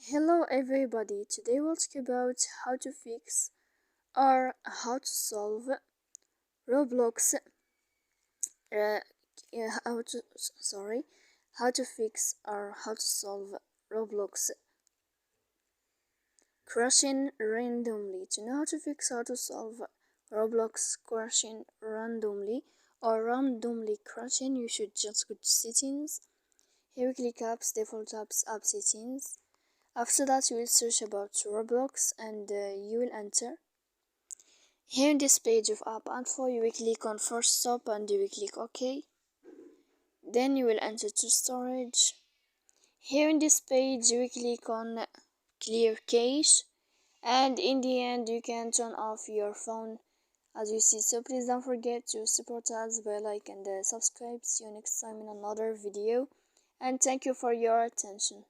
Hello everybody, today we'll talk about how to fix or how to solve Roblox how to fix or how to solve Roblox crashing randomly. To know how to fix or to solve Roblox crashing randomly or randomly crashing, you should just go to settings. Here we click apps, default apps, app settings. After that you will search about Roblox and you will enter. Here in this page of app info you will click on first stop and you will click OK. Then you will enter to storage. Here in this page you will click on clear cache, and in the end you can turn off your phone as you see. So please don't forget to support us by like and subscribe. See you next time in another video, and thank you for your attention.